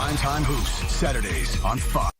Primetime Hoops, Saturdays on Fox.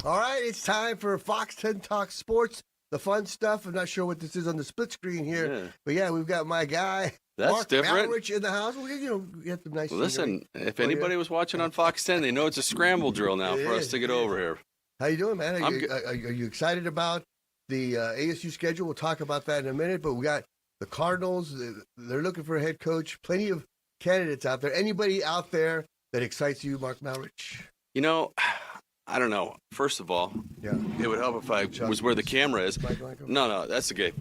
All right, it's time for Fox 10 Talk Sports, the fun stuff. I'm not sure what this is on the split screen here, but yeah, we've got my guy, That's Mark different. Malerich in the house. We get some nice. Listen, if anybody was watching on Fox 10, they know it's a scramble drill now for us to get over here. How you doing, man? Are you excited about the ASU schedule? We'll talk about that in a minute. But we got the Cardinals. They're looking for a head coach. Plenty of candidates out there. Anybody out there that excites you, Mark Malerich? You know, I don't know. First of all, it would help if I was where the camera is. No, that's okay.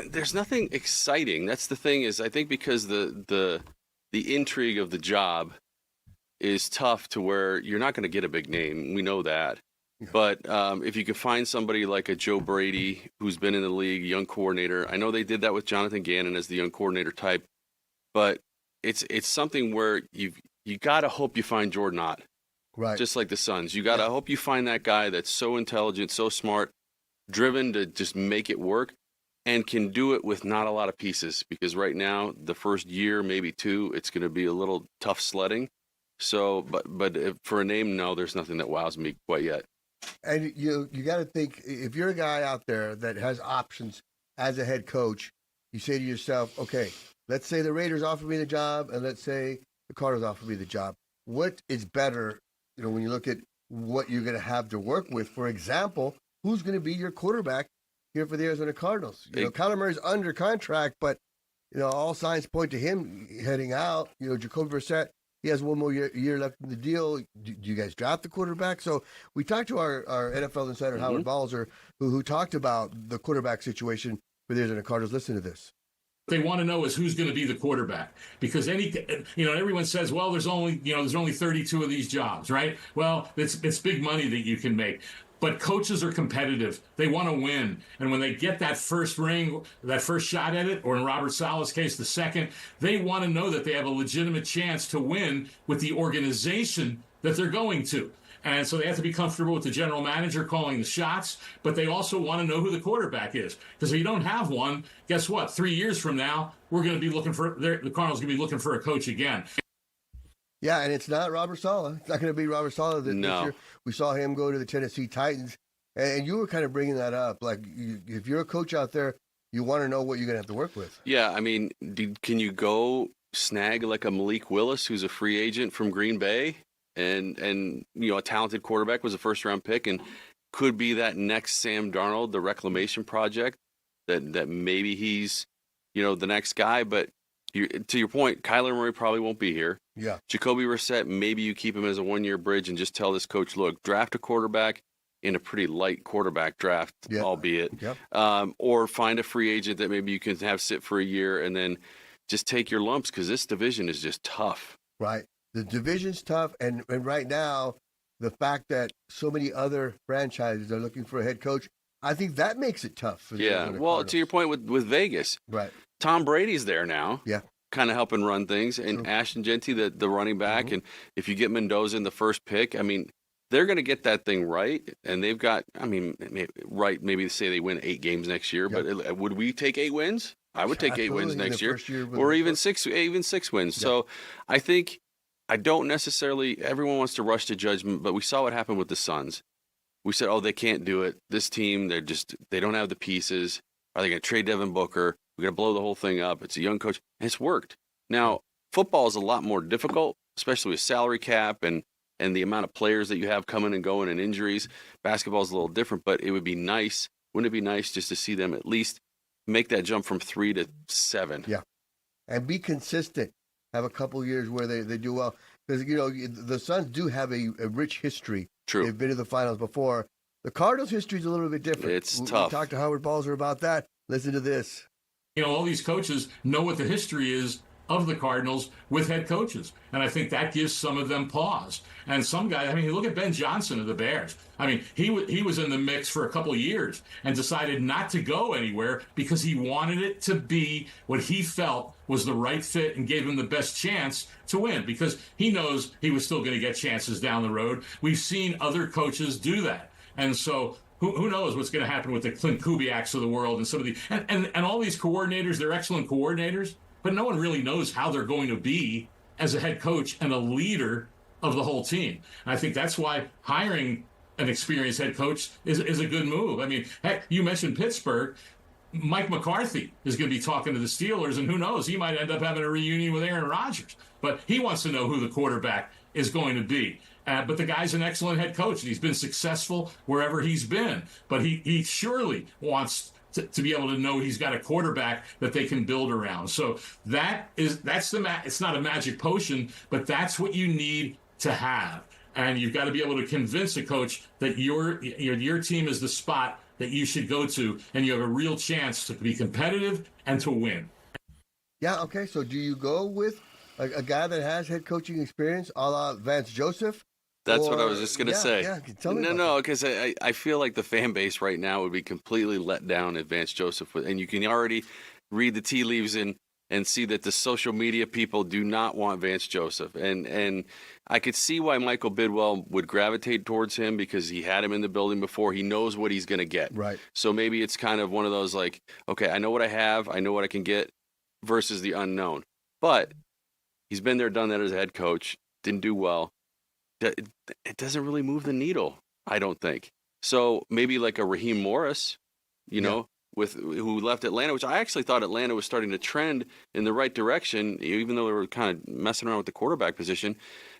There's nothing exciting. That's the thing is, I think because the intrigue of the job is tough to where you're not going to get a big name. We know that. Yeah. But if you could find somebody like a Joe Brady who's been in the league, young coordinator. I know they did that with Jonathan Gannon as the young coordinator type, but it's something where you got to hope you find Jordan Ott. Right. Just like the Suns. You got to hope you find that guy that's so intelligent, so smart, driven to just make it work, and can do it with not a lot of pieces. Because right now, the first year, maybe two, it's going to be a little tough sledding. So, but for a name, no, there's nothing that wows me quite yet. And you got to think, if you're a guy out there that has options as a head coach, you say to yourself, okay, let's say the Raiders offer me the job, and let's say the Cardinals offer me the job. What is better? You know, when you look at what you're going to have to work with, for example, who's going to be your quarterback here for the Arizona Cardinals? You know, Kyler Murray's under contract, but, you know, all signs point to him heading out. You know, Jacoby Brissett, he has one more year left in the deal. Do you guys draft the quarterback? So we talked to our NFL insider, Howard Balzer, who talked about the quarterback situation for the Arizona Cardinals. Listen to this. They want to know is who's going to be the quarterback, because everyone says, well, there's only 32 of these jobs, right? Well, it's big money that you can make, but coaches are competitive. They want to win, and when they get that first ring, that first shot at it, or in Robert Saleh's case, the second, they want to know that they have a legitimate chance to win with the organization that they're going to. And so they have to be comfortable with the general manager calling the shots, but they also want to know who the quarterback is. Because if you don't have one, guess what? 3 years from now, we're going to be looking for the Cardinals going to be looking for a coach again. Yeah, and it's not Robert Saleh. It's not going to be Robert Saleh this year. We saw him go to the Tennessee Titans, and you were kind of bringing that up. Like, if you're a coach out there, you want to know what you're going to have to work with. Yeah, I mean, can you go snag like a Malik Willis, who's a free agent from Green Bay? And you know, a talented quarterback, was a first-round pick, and could be that next Sam Darnold, the reclamation project, that maybe he's, you know, the next guy. But to your point, Kyler Murray probably won't be here. Yeah. Jacoby Brissett, maybe you keep him as a one-year bridge and just tell this coach, look, draft a quarterback in a pretty light quarterback draft, albeit, or find a free agent that maybe you can have sit for a year and then just take your lumps, because this division is just tough. Right. The division's tough, and right now, the fact that so many other franchises are looking for a head coach, I think that makes it tough. For the Cardinals. To your point with Vegas, right? Tom Brady's there now, kind of helping run things, and Ashton Genty, the running back, and if you get Mendoza in the first pick, I mean, they're going to get that thing right, and they've got, I mean, maybe say they win 8 games next year, but would we take 8 wins? I would take 8 wins next year, or even 6 wins. Yeah. So I think. I don't necessarily, everyone wants to rush to judgment, but we saw what happened with the Suns. We said, oh, they can't do it. This team, they don't have the pieces. Are they going to trade Devin Booker? We're going to blow the whole thing up. It's a young coach. And it's worked. Now, football is a lot more difficult, especially with salary cap and the amount of players that you have coming and going and injuries. Basketball is a little different, but it would be nice. Wouldn't it be nice just to see them at least make that jump from 3 to 7? Yeah. And be consistent. Have a couple years where they do well. Because, you know, the Suns do have a rich history. True. They've been to the finals before. The Cardinals' history is a little bit different. It's tough. We talked to Howard Balzer about that. Listen to this. You know, all these coaches know what the history is of the Cardinals with head coaches. And I think that gives some of them pause. And some guys, I mean, look at Ben Johnson of the Bears. I mean, he was in the mix for a couple of years and decided not to go anywhere because he wanted it to be what he felt was the right fit and gave him the best chance to win, because he knows he was still going to get chances down the road. We've seen other coaches do that. And so who knows what's going to happen with the Clint Kubiaks of the world and some of the and all these coordinators. They're excellent coordinators, but no one really knows how they're going to be as a head coach and a leader of the whole team. And I think that's why hiring an experienced head coach is a good move. I mean, heck, you mentioned Pittsburgh. Mike McCarthy is going to be talking to the Steelers, and who knows, he might end up having a reunion with Aaron Rodgers. But he wants to know who the quarterback is going to be. But the guy's an excellent head coach, and he's been successful wherever he's been. But he surely wants to be able to know he's got a quarterback that they can build around. So it's not a magic potion, but that's what you need to have. And you've got to be able to convince a coach that your team is the spot that you should go to, and you have a real chance to be competitive and to win. Yeah, okay. So do you go with a guy that has head coaching experience, a la Vance Joseph? That's what I was just going to say. Yeah, tell me because I feel like the fan base right now would be completely let down if Vance Joseph, and you can already read the tea leaves and see that the social media people do not want Vance Joseph. And I could see why Michael Bidwell would gravitate towards him, because he had him in the building before. He knows what he's going to get. Right. So maybe it's kind of one of those like, okay, I know what I have, I know what I can get, versus the unknown. But he's been there, done that as a head coach, didn't do well. It doesn't really move the needle, I don't think. So maybe like a Raheem Morris, who left Atlanta, which I actually thought Atlanta was starting to trend in the right direction, even though they were kind of messing around with the quarterback position.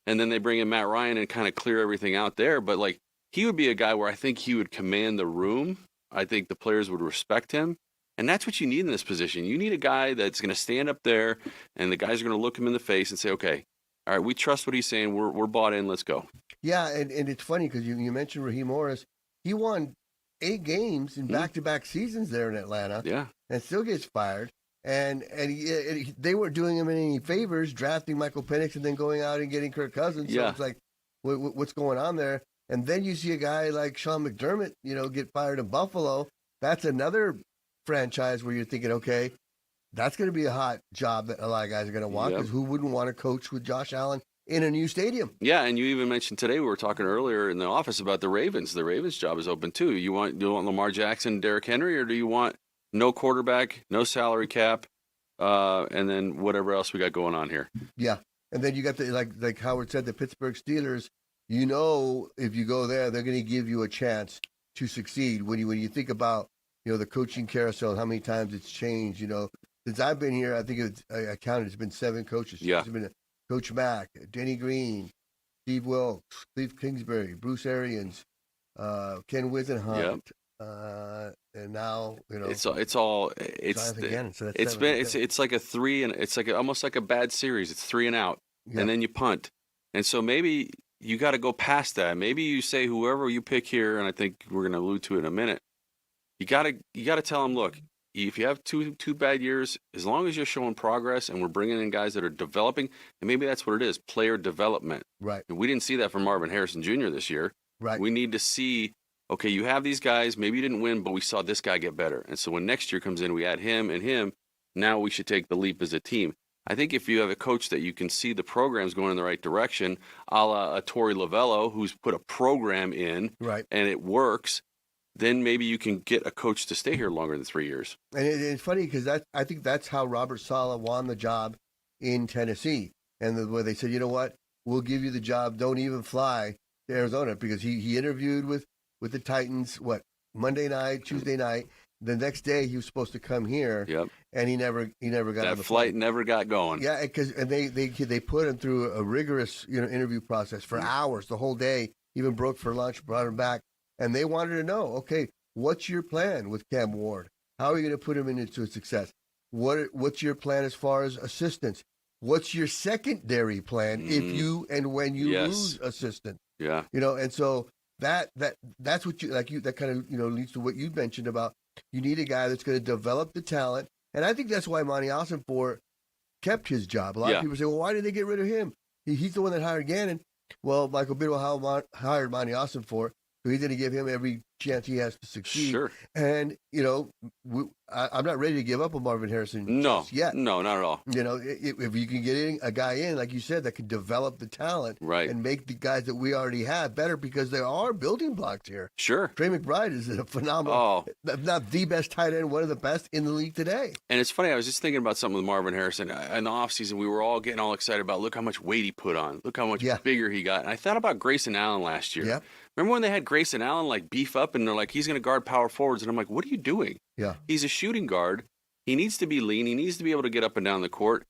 And then they bring in Matt Ryan and kind of clear everything out there. But like, he would be a guy where I think he would command the room. I think the players would respect him. And that's what you need in this position. You need a guy that's going to stand up there, and the guys are going to look him in the face and say, okay, all right, we trust what he's saying. We're bought in. Let's go. Yeah, and it's funny because you mentioned Raheem Morris. He won 8 games in back-to-back seasons there in Atlanta. Yeah. And still gets fired. And they weren't doing him any favors, drafting Michael Penix and then going out and getting Kirk Cousins. So it's like, what's going on there? And then you see a guy like Sean McDermott, get fired in Buffalo. That's another franchise where you're thinking, okay, that's going to be a hot job that a lot of guys are going to want, because who wouldn't want to coach with Josh Allen in a new stadium? Yeah, and you even mentioned today, we were talking earlier in the office about the Ravens. The Ravens job is open too. Do you want Lamar Jackson, Derrick Henry, or do you want no quarterback, no salary cap, and then whatever else we got going on here? Yeah, and then you got the like Howard said, the Pittsburgh Steelers. If you go there, they're going to give you a chance to succeed. When you think about the coaching carousel, how many times it's changed. Since I've been here, I think I counted, it's been 7 coaches. Yeah. It's been Coach Mack, Denny Green, Steve Wilkes, Cliff Kingsbury, Bruce Arians, Ken Wisenhunt, and now it's like a 3, and it's like almost like a bad series. It's 3 and out, and then you punt, and so maybe you got to go past that. Maybe you say whoever you pick here, and I think we're going to allude to it in a minute. You got to tell them, look, if you have two bad years, as long as you're showing progress and we're bringing in guys that are developing, and maybe that's what it is, player development. Right. And we didn't see that from Marvin Harrison Jr. this year. Right. We need to see, okay, you have these guys, maybe you didn't win, but we saw this guy get better. And so when next year comes in, we add him and him, now we should take the leap as a team. I think if you have a coach that you can see the program's going in the right direction, a la a Torey Lovello, who's put a program in, right, and it works, then maybe you can get a coach to stay here longer than 3 years. And it's funny because I think that's how Robert Saleh won the job in Tennessee. And where they said, you know what, we'll give you the job, don't even fly to Arizona, because he interviewed with the Titans, Monday night, Tuesday night. The next day he was supposed to come here, and he never got that on the flight. plane. Never got going. Yeah, because they put him through a rigorous interview process for hours, the whole day. Even broke for lunch, brought him back, and they wanted to know, okay, what's your plan with Cam Ward? How are you going to put him into success? What's your plan as far as assistants? What's your secondary plan if you and when you lose assistant? Yeah, and so that's what that kind of leads to what you mentioned about. You need a guy that's going to develop the talent. And I think that's why Monty Ossenfort kept his job. A lot of people say, well, why did they get rid of him? He's the one that hired Gannon. Well, Michael Bidwell hired Monty Austin for, so he's going to give him every chance he has to succeed. Sure. And, I'm not ready to give up on Marvin Harrison just yet. No, not at all. If you can get a guy in, like you said, that can develop the talent and make the guys that we already have better, because there are building blocks here. Sure. Trey McBride is a phenomenal, if not the best tight end, one of the best in the league today. And it's funny, I was just thinking about something with Marvin Harrison. In the offseason, we were all getting all excited about, look how much weight he put on. Look how much bigger he got. And I thought about Grayson Allen last year. Yeah. Remember when they had Grayson Allen beef up and they're like, he's going to guard power forwards? And I'm like, what are you doing? Yeah. He's a shooting guard. He needs to be lean. He needs to be able to get up and down the court.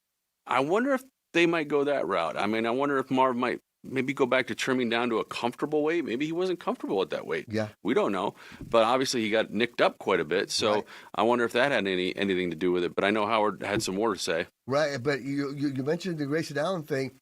I wonder if they might go that route. I mean, I wonder if Marv might maybe go back to trimming down to a comfortable weight. Maybe he wasn't comfortable at that weight. Yeah. We don't know. But obviously he got nicked up quite a bit. So I wonder if that had anything to do with it. But I know Howard had some more to say. Right. But you mentioned the Grayson Allen thing.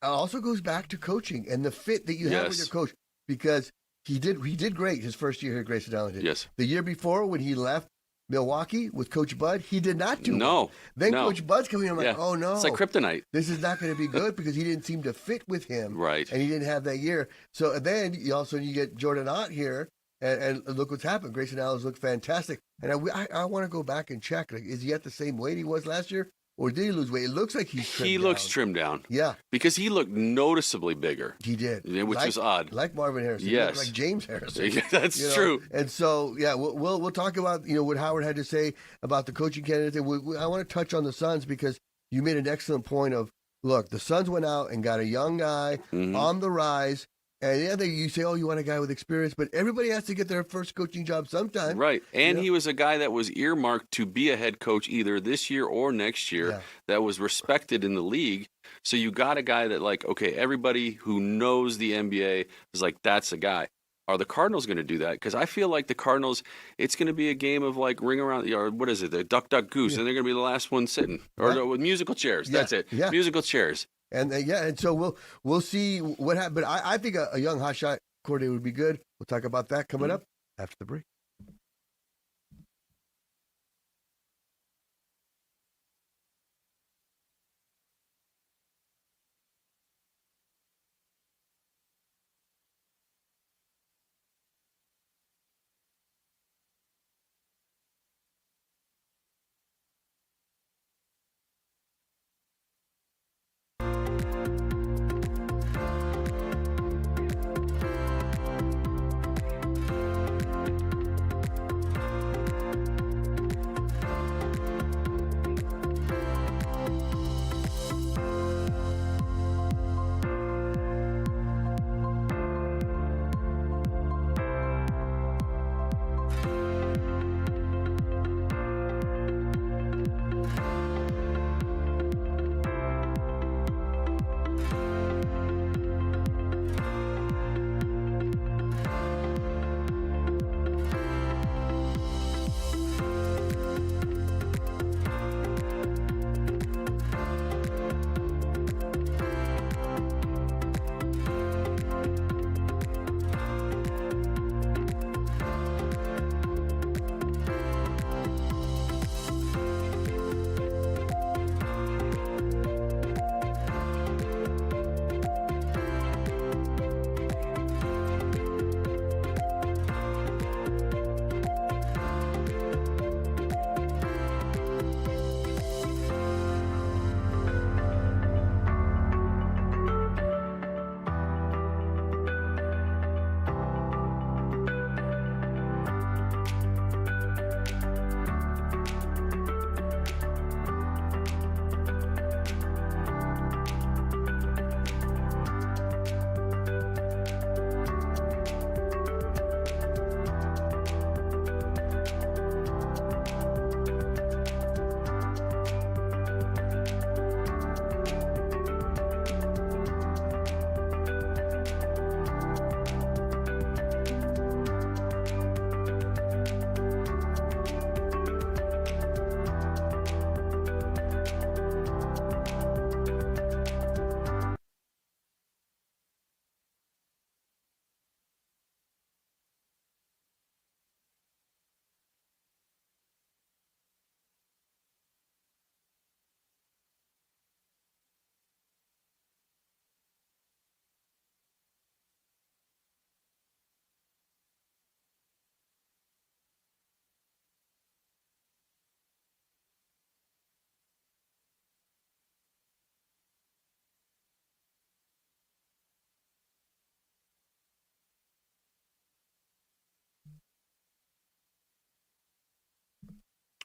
It also goes back to coaching and the fit that you have with your coach, because he did great his first year here, Grayson Allen did. Yes. The year before, when he left Milwaukee with Coach Bud, he did not do no. well. Then Coach Bud's coming in, I'm like, oh no. It's like kryptonite. This is not going to be good, because he didn't seem to fit with him. Right. And he didn't have that year. So then you get Jordan Ott here, and look what's happened. Grayson Allen's looked fantastic. And I want to go back and check. Is he at the same weight he was last year? Or did he lose weight? It looks like he looks trimmed down. Yeah. Because he looked noticeably bigger. He did. Which is odd. Like Marvin Harrison. Yes. Like James Harrison. That's true. And so, we'll talk about, what Howard had to say about the coaching candidates. And I want to touch on the Suns, because you made an excellent point of, look, the Suns went out and got a young guy on the rise. And you say, you want a guy with experience, but everybody has to get their first coaching job sometime. Right. And he was a guy that was earmarked to be a head coach either this year or next year, that was respected in the league. So you got a guy that everybody who knows the NBA is like, that's the guy. Are the Cardinals going to do that? Because I feel like the Cardinals, it's going to be a game of ring around, or what is it, the duck, duck, goose, and they're going to be the last one sitting. Or with musical chairs. That's it. Yeah. Musical chairs. And and so we'll see what happens. But I think a young hotshot coordinator would be good. We'll talk about that coming up after the break.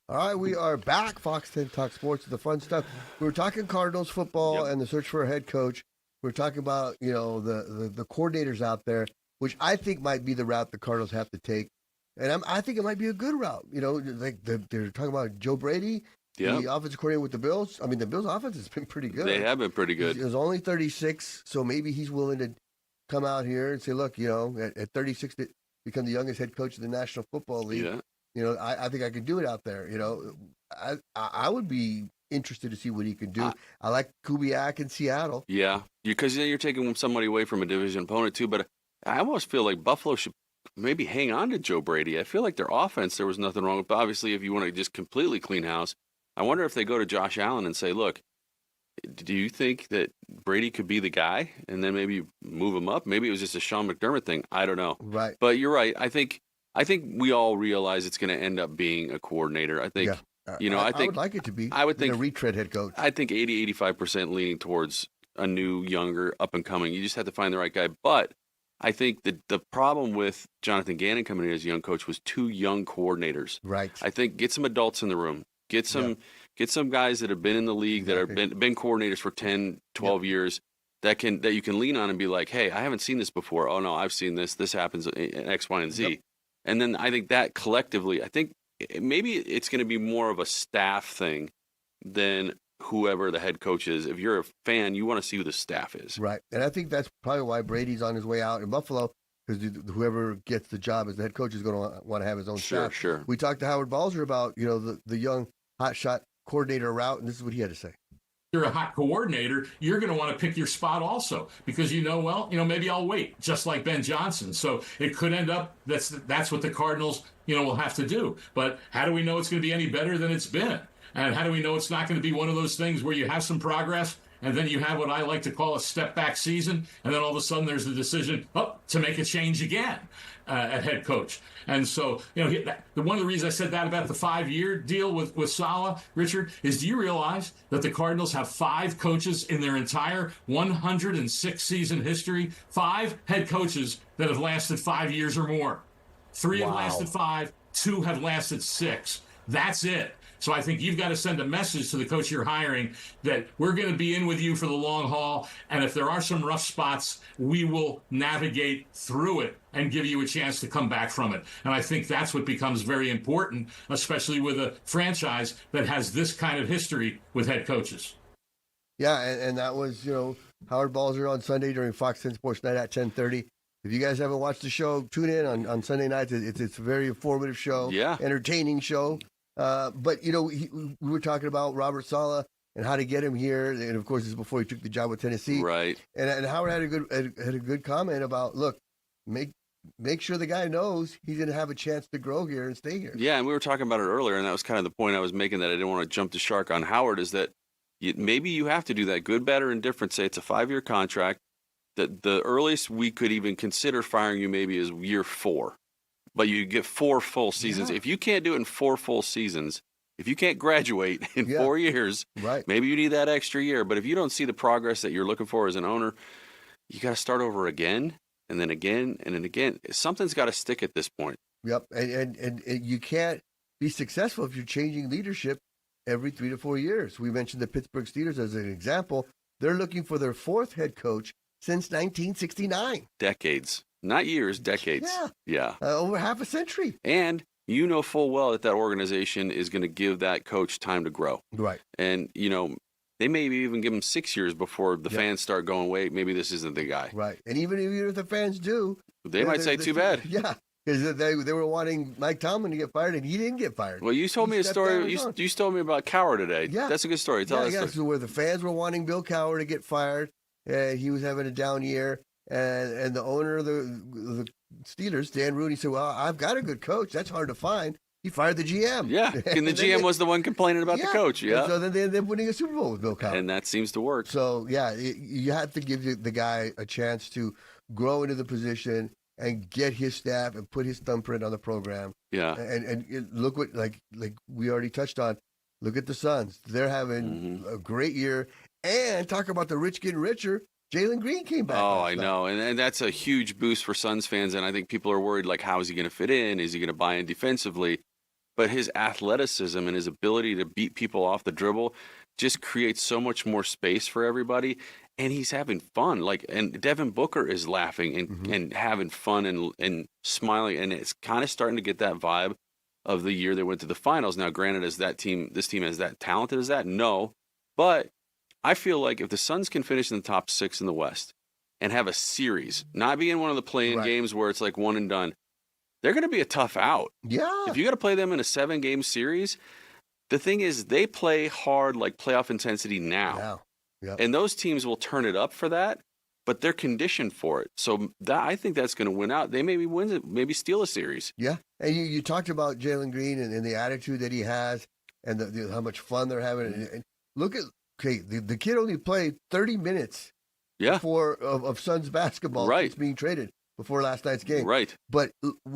All right, we are back. Fox 10 Talk Sports, the fun stuff. We were talking Cardinals football and the search for a head coach. We're talking about, the coordinators out there, which I think might be the route the Cardinals have to take. And I think it might be a good route. Like they're talking about Joe Brady, the offensive coordinator with the Bills. I mean, the Bills' offense has been pretty good. They have been pretty good. He was only 36, so maybe he's willing to come out here and say, look, at 36 to become the youngest head coach in the National Football League. Yeah. I think I could do it out there. I would be interested to see what he can do. I like Kubiak in Seattle. Yeah, because you're taking somebody away from a division opponent too. But I almost feel like Buffalo should maybe hang on to Joe Brady. I feel like their offense, there was nothing wrong with. But obviously, if you want to just completely clean house, I wonder if they go to Josh Allen and say, look, do you think that Brady could be the guy? And then maybe move him up. Maybe it was just a Sean McDermott thing. I don't know. Right. But you're right. I think we all realize it's going to end up being a coordinator. I think, I think I would like it to be. I would think a retread head coach. I think 85% leaning towards a new, younger, up and coming. You just have to find the right guy. But I think the problem with Jonathan Gannon coming in as a young coach was 2 young coordinators. Right. I think get some adults in the room. Get some guys that have been in the league that have been coordinators for 10, 12 years that you can lean on and be like, hey, I haven't seen this before. Oh no, I've seen this. This happens in X, Y, and Z. Yep. And then I think that collectively, I think maybe it's going to be more of a staff thing than whoever the head coach is. If you're a fan, you want to see who the staff is. Right. And I think that's probably why Brady's on his way out in Buffalo, because whoever gets the job as the head coach is going to want to have his own staff. Sure. We talked to Howard Balzer about, the young hotshot coordinator route, and this is what he had to say. You're a hot coordinator, you're going to want to pick your spot also because maybe I'll wait, just like Ben Johnson. So it could end up that's what the Cardinals, will have to do. But how do we know it's going to be any better than it's been? And how do we know it's not going to be one of those things where you have some progress and then you have what I like to call a step back season, and then all of a sudden there's the decision to make a change again at head coach. And so, one of the reasons I said that about the 5-year deal with Saleh, Richard, is do you realize that the Cardinals have 5 coaches in their entire 106 season history, 5 head coaches that have lasted 5 years or more. 3 have lasted 5, 2 have lasted 6. That's it. So I think you've got to send a message to the coach you're hiring that we're going to be in with you for the long haul. And if there are some rough spots, we will navigate through it and give you a chance to come back from it. And I think that's what becomes very important, especially with a franchise that has this kind of history with head coaches. Yeah, and that was, Howard Balzer on Sunday during Fox 10 Sports Night at 10:30. If you guys haven't watched the show, tune in on Sunday nights. It's a very informative show, entertaining show. But we were talking about Robert Saleh and how to get him here, and of course, this is before he took the job with Tennessee. Right. And Howard had a good comment about, look, make sure the guy knows he's going to have a chance to grow here and stay here. Yeah, and we were talking about it earlier, and that was kind of the point I was making, that I didn't want to jump the shark on Howard, is that maybe you have to do that. Good, better, and different. Say it's a 5-year contract. That the earliest we could even consider firing you maybe is year 4. But you get 4 full seasons. Yeah. If you can't do it in 4 full seasons, if you can't graduate in 4 years, maybe you need that extra year. But if you don't see the progress that you're looking for as an owner, you got to start over again, and then again, and then again. Something's got to stick at this point. Yep, and you can't be successful if you're changing leadership every 3 to 4 years. We mentioned the Pittsburgh Steelers as an example. They're looking for their 4th head coach since 1969. Decades. Not years, decades. Yeah. Over half a century. And you know full well that organization is going to give that coach time to grow. Right. And, they may even give him 6 years before the fans start going, wait, maybe this isn't the guy. Right. And even if the fans do. They might say, too bad. Yeah. Because they were wanting Mike Tomlin to get fired, and he didn't get fired. Well, you told me a story. You told me about Cowher today. Yeah. That's a good story. Tell us. So where the fans were wanting Bill Cowher to get fired, and he was having a down year. And the owner of the Steelers, Dan Rooney, said, well, I've got a good coach. That's hard to find. He fired the GM. Yeah, and the GM was the one complaining about the coach. Yeah. And so then they ended up winning a Super Bowl with Bill Cowher. And that seems to work. So, you have to give the guy a chance to grow into the position and get his staff and put his thumbprint on the program. Yeah. And look what, like we already touched on, look at the Suns. They're having a great year. And talk about the rich getting richer. Jalen Green came back. Oh, I know. And that's a huge boost for Suns fans. And I think people are worried, like, how is he going to fit in? Is he going to buy in defensively? but his athleticism and his ability to beat people off the dribble just creates so much more space for everybody. And he's having fun. And Devin Booker is laughing and having fun and smiling. And it's kind of starting to get that vibe of the year they went to the finals. Now, granted, is this team as that talented as that? No. But I feel like if the Suns can finish in the top 6 in the West and have a series, not be in one of the play-in games where it's like one and done, they're going to be a tough out. Yeah. If you got to play them in a 7-game series, the thing is they play hard, like playoff intensity now. Yeah. Yep. And those teams will turn it up for that, but they're conditioned for it. So I think that's going to win out. They maybe win it, maybe steal a series. Yeah. And you talked about Jalen Green and the attitude that he has and how much fun they're having. And look at, the kid only played 30 minutes before of Suns basketball since being traded before last night's game. Right. But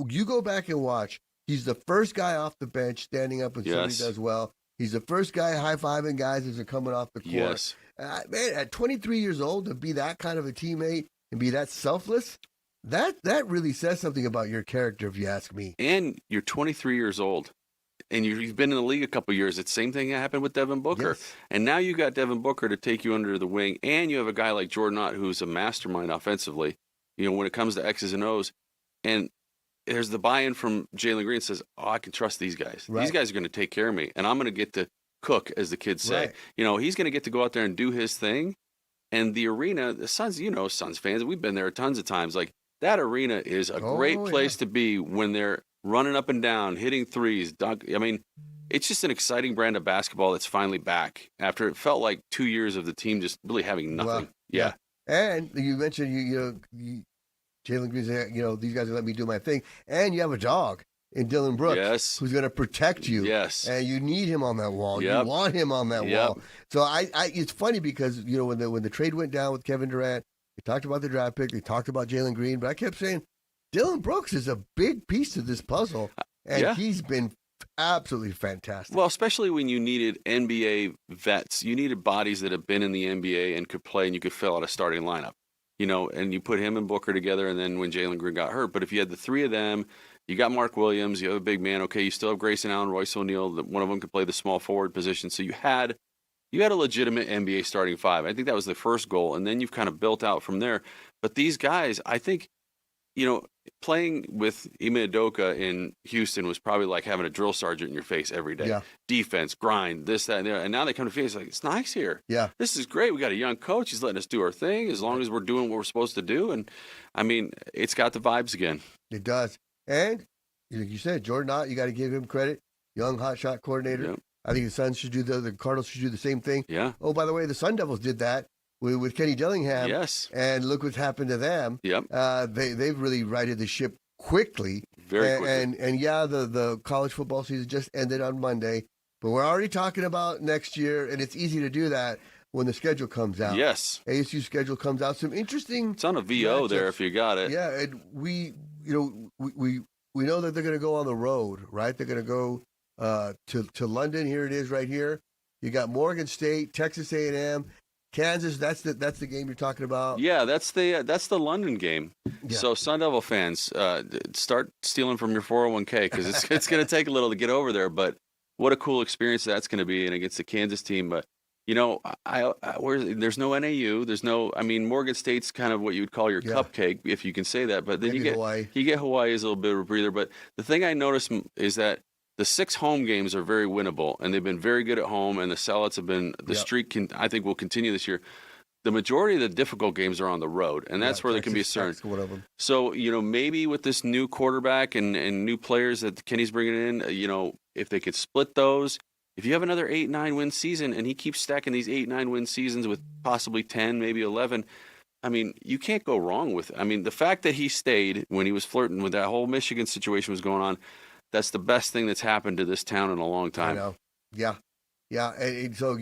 you go back and watch. He's the first guy off the bench standing up when somebody does well. He's the first guy high-fiving guys as they're coming off the court. Yes. Man, at 23 years old, to be that kind of a teammate and be that selfless, that really says something about your character, if you ask me. And you're 23 years old, and you've been in the league a couple of years. It's the same thing that happened with Devin Booker. Yes. And now you got Devin Booker to take you under the wing, and you have a guy like Jordan Ott who's a mastermind offensively, when it comes to X's and O's. And there's the buy-in from Jalen Green says, I can trust these guys. Right. These guys are going to take care of me, and I'm going to get to cook, as the kids say. Right. He's going to get to go out there and do his thing. And the arena, the Suns, Suns fans, we've been there tons of times. Like, that arena is a great place to be when they're running up and down, hitting threes. It's just an exciting brand of basketball that's finally back after it felt like 2 years of the team just really having nothing. Well, yeah. And you mentioned, Jalen Green said, these guys let me do my thing. And you have a dog in Dylan Brooks who's going to protect you. Yes. And you need him on that wall. Yep. You want him on that Yep. wall. So it's funny because, when the trade went down with Kevin Durant, they talked about the draft pick, they talked about Jalen Green, but I kept saying, Dylan Brooks is a big piece of this puzzle. And he's been absolutely fantastic. Well, especially when you needed NBA vets. You needed bodies that have been in the NBA and could play, and you could fill out a starting lineup. And you put him and Booker together, and then when Jalen Green got hurt. But if you had the three of them, you got Mark Williams, you have a big man. Okay, you still have Grayson Allen, Royce O'Neal. One of them could play the small forward position. So you had a legitimate NBA starting five. I think that was the first goal, and then you've kind of built out from there. But these guys, I think, playing with Ime Udoka in Houston was probably like having a drill sergeant in your face every day. Yeah. Defense, grind, this, that, and there. And now they come to Phoenix like, it's nice here. Yeah. This is great. We got a young coach. He's letting us do our thing as long as we're doing what we're supposed to do. And, it's got the vibes again. It does. And, like you said, Jordan Ott, you got to give him credit. Young hotshot coordinator. Yep. I think the Cardinals should do the same thing. Yeah. Oh, by the way, the Sun Devils did that with Kenny Dillingham. Yes. And look what's happened to them. Yep. They've really righted the ship quickly. Very quickly. And the college football season just ended on Monday. But we're already talking about next year, and it's easy to do that when the schedule comes out. Yes. ASU schedule comes out. Some interesting. It's on a VO there if you got it. Yeah, and we know that they're going to go on the road, right? They're going to go to London. Here it is, right here. You got Morgan State, Texas A&M, Kansas. That's the game you're talking about. Yeah, that's the London game. Yeah. So Sun Devil fans, start stealing from your 401k because it's going to take a little to get over there. But what a cool experience that's going to be, and against the Kansas team. But there's no NAU. There's no. Morgan State's kind of what you would call your cupcake, if you can say that. But then Maybe Hawaii. You get Hawaii as a little bit of a breather. But the thing I noticed is that the 6 home games are very winnable, and they've been very good at home. And the sellouts have been streak. I think will continue this year. The majority of the difficult games are on the road, and that's where there can be a concern. So maybe with this new quarterback and new players that Kenny's bringing in, if they could split those. If you have another 8-9 win season and he keeps stacking these 8-9 win seasons with possibly 10, maybe 11, you can't go wrong with it. The fact that he stayed when he was flirting with that whole Michigan situation was going on, that's the best thing that's happened to this town in a long time. I know. Yeah. Yeah. And so,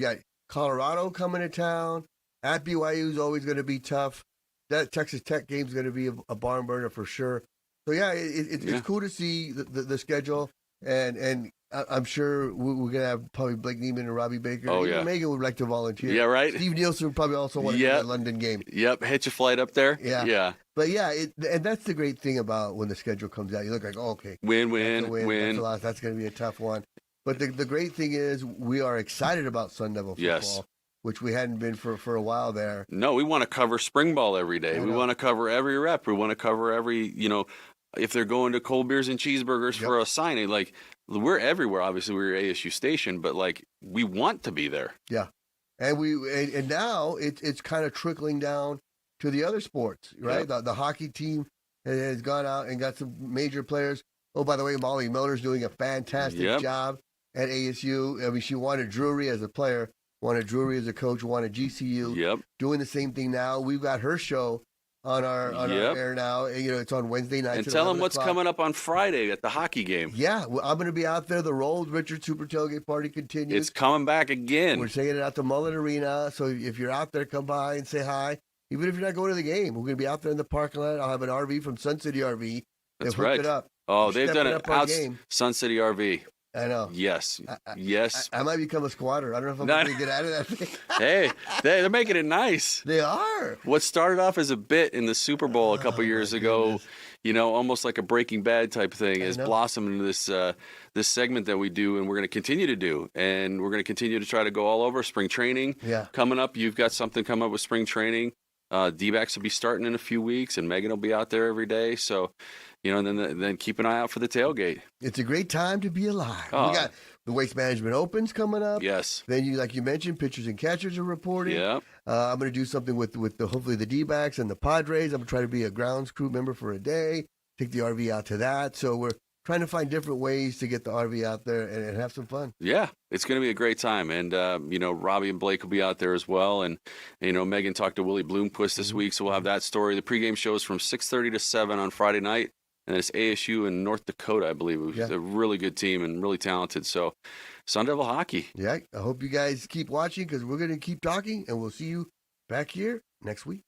Colorado coming to town. At BYU is always going to be tough. That Texas Tech game is going to be a barn burner for sure. So, it's cool to see the schedule. And I'm sure we're going to have probably Blake Neiman and Robbie Baker. Oh, yeah. Megan would like to volunteer. Yeah, right. Steve Nielsen would probably also want to go to the London game. Yep. Hitch a flight up there. Yeah. But yeah, and that's the great thing about when the schedule comes out. You look like, oh, okay, win. That's a loss. That's going to be a tough one. But the great thing is we are excited about Sun Devil football, which we hadn't been for a while there. No, we want to cover spring ball every day. We want to cover every rep. We want to cover every, if they're going to cold beers and cheeseburgers for a signing, like we're everywhere. Obviously, we're ASU station, but like we want to be there. Yeah, and and now it's kind of trickling down to the other sports, right? The hockey team has gone out and got some major players. Oh, by the way, Molly Miller's doing a fantastic job at ASU. I mean, she wanted Drury as a player, wanted Drury as a coach, wanted GCU. Doing the same thing now. We've got her show on our air now. It's on Wednesday nights. And tell them what's coming up on Friday at the hockey game. Yeah, I'm going to be out there. The Rolled Richard Super Tailgate Party continues. It's coming back again. We're taking it out to Mullet Arena. So if you're out there, come by and say hi. Even if you're not going to the game, we're going to be out there in the parking lot. I'll have an RV from Sun City RV. That's right. It up. Oh, they've done it out. Sun City RV. I know. Yes. I might become a squatter. I don't know if I'm going to get out of that thing. Hey, they're making it nice. They are. What started off as a bit in the Super Bowl a couple years ago, almost like a Breaking Bad type thing, has blossomed into this segment that we do, and we're going to continue to do. And we're going to continue to try to go all over spring training. Yeah. Coming up, you've got something coming up with spring training. D-backs will be starting in a few weeks, and Megan will be out there every day. So, and then keep an eye out for the tailgate. It's a great time to be alive. Oh. We got the Waste Management Opens coming up. Yes. Then like you mentioned, pitchers and catchers are reporting. Yeah. I'm going to do something with hopefully the D-backs and the Padres. I'm going to try to be a grounds crew member for a day, take the RV out to that. So we're trying to find different ways to get the RV out there and have some fun. Yeah, it's going to be a great time. And, Robbie and Blake will be out there as well. And, Megan talked to Willie Bloomquist this week, so we'll have that story. The pregame show is from 6:30 to 7 on Friday night. And it's ASU in North Dakota, I believe. It's a really good team and really talented. So, Sun Devil hockey. Yeah, I hope you guys keep watching because we're going to keep talking, and we'll see you back here next week.